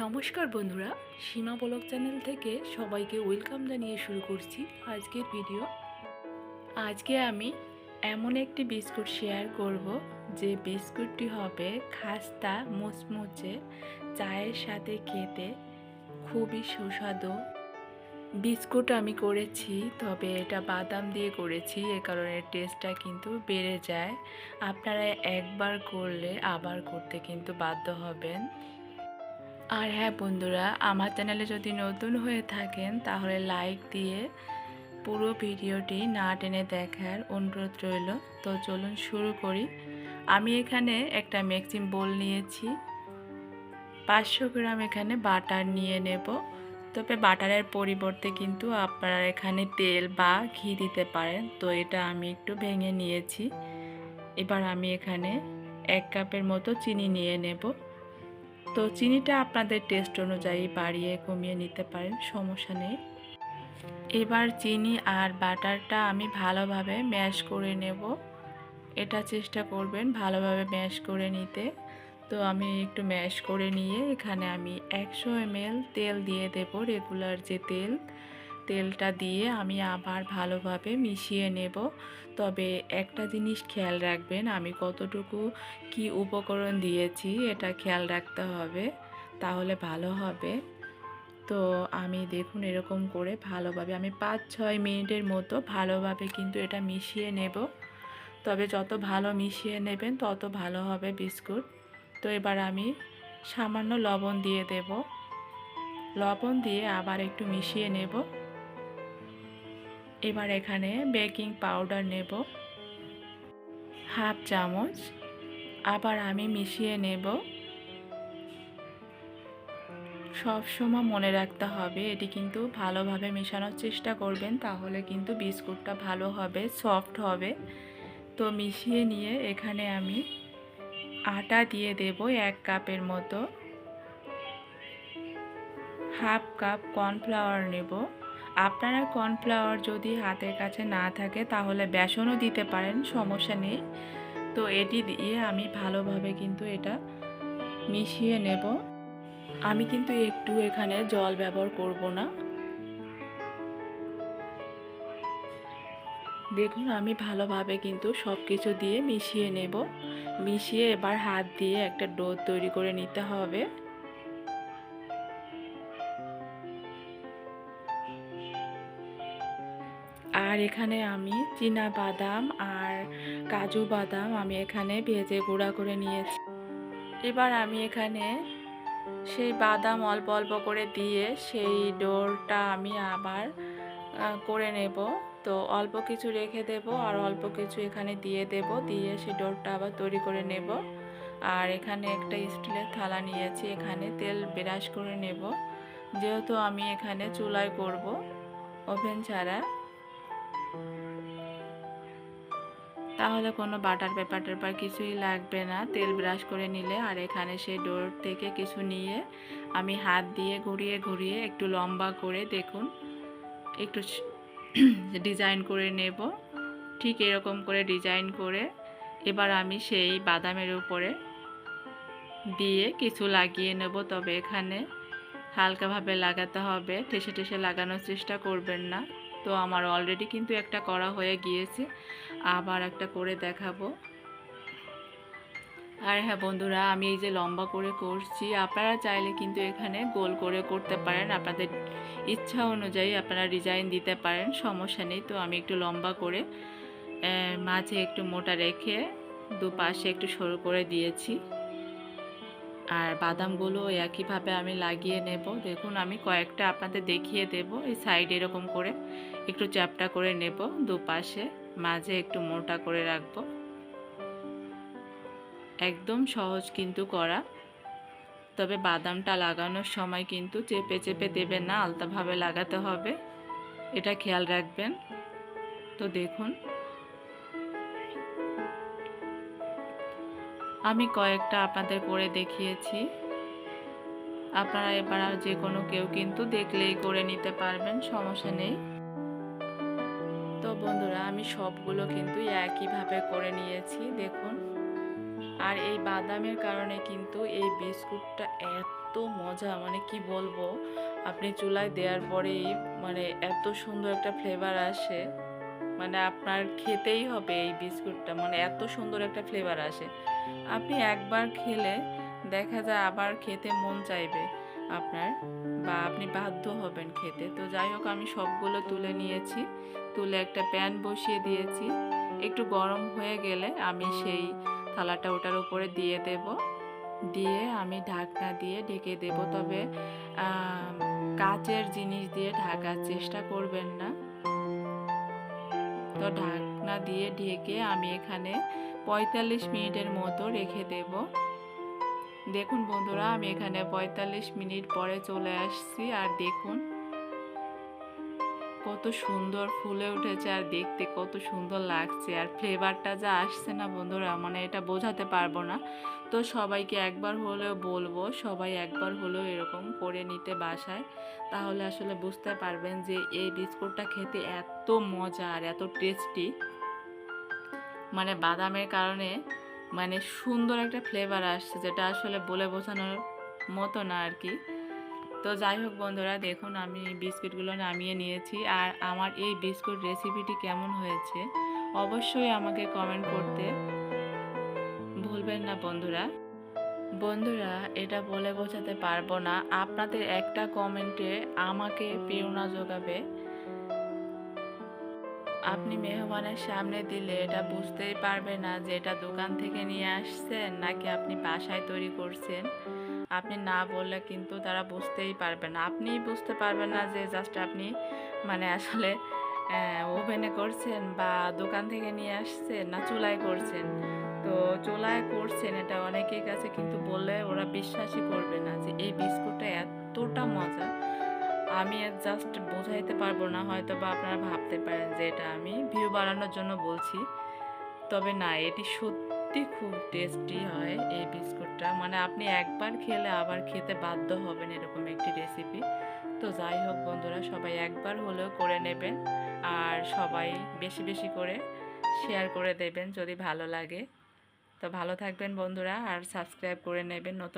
নমস্কার বন্ধুরা, সীমা blog channel থেকে সবাইকে ওয়েলকাম জানিয়ে শুরু করছি আজকের ভিডিও। আজকে আমি এমন একটি বিস্কুট শেয়ার করব যে বিস্কুটটি হবে খাস্তা মুচমুচে, চায়ের সাথে খেতে খুবই সুস্বাদু বিস্কুট আমি করেছি। তবে এটা বাদাম দিয়ে করেছি, এ কারণে টেস্টটা কিন্তু বেড়ে যায়। আপনারা একবার করলে আবার করতে কিন্তু বাধ্য হবেন। আর হ্যাঁ বন্ধুরা, আমার চ্যানেলে যদি নতুন হয়ে থাকেন তাহলে লাইক দিয়ে পুরো ভিডিওটি না টেনে দেখার অনুরোধ রইল। তো চলুন শুরু করি। আমি এখানে একটা মিক্সিং বোল নিয়েছি, 500 গ্রাম এখানে বাটার নিয়ে নেব। তবে বাটারের পরিবর্তে কিন্তু আপনারা এখানে তেল বা ঘি দিতে পারেন। তো এটা আমি একটু ভেঙে নিয়েছি। এবার আমি এখানে 1 কাপের মতো চিনি নিয়ে নেব। তো চিনিটা আপনাদের টেস্ট অনুযায়ী বাড়িয়ে কমিয়ে নিতে পারেন, সমস্যা নেই। এবার চিনি আর বাটারটা আমি ভালোভাবে ম্যাশ করে নেব। এটা চেষ্টা করবেন ভালোভাবে ম্যাশ করে নিতে। তো আমি একটু ম্যাশ করে নিয়ে এখানে আমি 100 ml তেল দিয়ে দেব, রেগুলার যে তেলটা দিয়ে আমি আবার ভালোভাবে মিশিয়ে নেব। তবে একটা জিনিস খেয়াল রাখবেন, আমি কতটুকু কি উপকরণ দিয়েছি এটা খেয়াল রাখতে হবে, তাহলে ভালো হবে। তো আমি দেখুন এরকম করে ভালোভাবে আমি 5-6 মিনিটের মতো ভালোভাবে কিন্তু এটা মিশিয়ে নেব। তবে যত ভালো মিশিয়ে নেবেন তত ভালো হবে বিস্কুট। তো এবার আমি সামান্য লবণ দিয়ে দেব। লবণ দিয়ে আবার একটু মিশিয়ে নেব। এবার এখানে বেকিং পাউডার নেব 1/2 চামচ, আবার আমি মিশিয়ে নেব। সব সময় মনে রাখতে হবে এটি কিন্তু ভালোভাবে মেশানোর চেষ্টা করবেন, তাহলে কিন্তু বিস্কুটটা ভালো হবে, সফট হবে। তো মিশিয়ে নিয়ে এখানে আমি আটা দিয়ে দেব 1 কাপের মতো, 1/2 কাপ কর্নফ্লাওয়ার নেব। আপনারা কর্নফ্লাওয়ার যদি হাতের কাছে না থাকে তাহলে বেসনও দিতে পারেন, সমস্যা নেই। তো এটি দিয়ে আমি ভালোভাবে কিন্তু এটা মিশিয়ে নেব। আমি কিন্তু একটু এখানে জল ব্যবহার করব না। দেখুন আমি ভালোভাবে কিন্তু সব কিছু দিয়ে মিশিয়ে নেব। মিশিয়ে এবার হাত দিয়ে একটা ডো তৈরি করে নিতে হবে। আর এখানে আমি চীনা বাদাম আর কাজু বাদাম আমি এখানে ভেজে গুঁড়া করে নিয়েছি। এবার আমি এখানে সেই বাদাম অল্প অল্প করে দিয়ে সেই ডোরটা আমি আবার করে নেব। তো অল্প কিছু রেখে দেব আর অল্প কিছু এখানে দিয়ে দেব, দিয়ে সেই ডোরটা আবার তৈরি করে নেব। আর এখানে একটা স্টিলের থালা নিয়েছি, এখানে তেল ব্রাশ করে নেব। যেহেতু আমি এখানে চুলায় করব, ওভেন ছাড়া, তাহলে কোনো বাটার পেপার কিছুই লাগবে না তেল ব্রাশ করে নিলে। আর এখানে সেই ডোর থেকে কিছু নিয়ে আমি হাত দিয়ে ঘুরিয়ে ঘুরিয়ে একটু লম্বা করে দেখুন একটু ডিজাইন করে নেব। ঠিক এরকম করে ডিজাইন করে এবার আমি সেই বাদামের উপরে দিয়ে কিছু লাগিয়ে নেব। তবে এখানে হালকাভাবে লাগাতে হবে, ঠেসে ঠেসে লাগানোর চেষ্টা করবেন না। তো আমার অলরেডি কিন্তু একটা করা হয়ে গিয়েছে, আবার একটা করে দেখাবো। আর হ্যাঁ বন্ধুরা, আমি এই যে লম্বা করে করছি, আপনারা চাইলে কিন্তু এখানে গোল করে করতে পারেন, আপনাদের ইচ্ছা অনুযায়ী আপনারা ডিজাইন দিতে পারেন, সমস্যা নেই। তো আমি একটু লম্বা করে মাঝে একটু মোটা রেখে দুপাশে একটু সরু করে দিয়েছি। আর বাদামগুলো একইভাবে আমি লাগিয়ে নেব। দেখুন আমি কয়েকটা আপনাদের দেখিয়ে দেব। এই সাইড এরকম করে একটু চ্যাপটা করে নেব, দুপাশে মাঝে একটু মোটা করে রাখবো। একদম সহজ কিন্তু করা। তবে বাদামটা লাগানোর সময় কিন্তু চেপে চেপে দেবেন না, আলতাভাবে লাগাতে হবে, এটা খেয়াল রাখবেন। তো দেখুন আমি কয়েকটা আপনাদের করে দেখিয়েছি। আপনারা এবার আর যে কোনো কেউ কিন্তু দেখলেই করে নিতে পারবেন, সমস্যা নেই। তো বন্ধুরা আমি সবগুলো কিন্তু একইভাবে করে নিয়েছি দেখুন। আর এই বাদামের কারণে কিন্তু এই বিস্কুটটা এত মজা, মানে কি বলবো, আপনি চুলায় দেওয়ার পরেই মানে এত সুন্দর একটা ফ্লেভার আসে, মানে আপনার খেতেই হবে এই বিস্কুটটা, মানে এত সুন্দর একটা ফ্লেভার আসে। আপনি একবার খেলে দেখা যায় আবার খেতে মন চাইবে আপনার, বা আপনি বাধ্য হবেন খেতে। তো যাই হোক, আমি সবগুলো তুলে নিয়েছি, তুলে একটা প্যান বসিয়ে দিয়েছি। একটু গরম হয়ে গেলে আমি সেই থালাটা ওটার উপরে দিয়ে দেব, দিয়ে আমি ঢাকনা দিয়ে ঢেকে দেব। তবে কাচের জিনিস দিয়ে ঢাকার চেষ্টা করবেন না। তো ঢাকনা দিয়ে ঢেকে আমি এখানে 45 মিনিটের মতো রেখে দেব। দেখুন বন্ধুরা, আমি এখানে 45 মিনিট পরে চলে আসছি, আর দেখুন কত সুন্দর ফুলে উঠেছে, আর দেখতে কত সুন্দর লাগছে, আর ফ্লেভারটা যা আসছে না বন্ধুরা, মানে এটা বোঝাতে পারবো না। তো সবাইকে একবার হলেও বলবো, সবাই একবার হলেও এরকম করে নিতে বাসায়, তাহলে আসলে বুঝতে পারবেন যে এই বিস্কুটটা খেতে এত মজা আর এত টেস্টি। মানে বাদামের কারণে মানে সুন্দর একটা ফ্লেভার আসছে, যেটা আসলে বলে বোঝানোর মতো না আর কি। তো যাই হোক বন্ধুরা, দেখুন আমি বিস্কুটগুলো নামিয়ে নিয়েছি। আর আমার এই বিস্কুট রেসিপিটি কেমন হয়েছে অবশ্যই আমাকে কমেন্ট করতে ভুলবেন না বন্ধুরা। বন্ধুরা, এটা বলে বোঝাতে পারবো না, আপনাদের একটা কমেন্টে আমাকে প্রেরণা যোগাবে। আপনি মেহমানের সামনে দিলে এটা বুঝতেই পারবে না যে এটা দোকান থেকে নিয়ে আসছেন নাকি আপনি বাসায় তৈরি করছেন। আপনি না বললে কিন্তু তারা বুঝতেই পারবে না, আপনিই বুঝতে পারবেন না যে জাস্ট আপনি মানে আসলে ওভেনে করছেন বা দোকান থেকে নিয়ে আসছেন না চুলায় করছেন। তো চুলায় করছেন এটা অনেকের কাছে কিন্তু বললে ওরা বিশ্বাসই করবে না যে এই বিস্কুটটা এতটা মজা। আমি জাস্ট বোঝাইতে পারবো না, হয়তো বা আপনারা ভাবতে পারেন যে এটা আমি ভিউ বাড়ানোর জন্য বলছি, তবে না, এটি সত্যি খুব টেস্টি হয় এই বিস্কুটটা, মানে আপনি একবার খেলে আবার খেতে বাধ্য হবেন এরকম একটি রেসিপি। তো যাই হোক বন্ধুরা, সবাই একবার হলেও করে নেবেন, আর সবাই বেশি বেশি করে শেয়ার করে দেবেন যদি ভালো লাগে। তো ভালো থাকবেন বন্ধুরা, আর সাবস্ক্রাইব করে নেবেন নতুন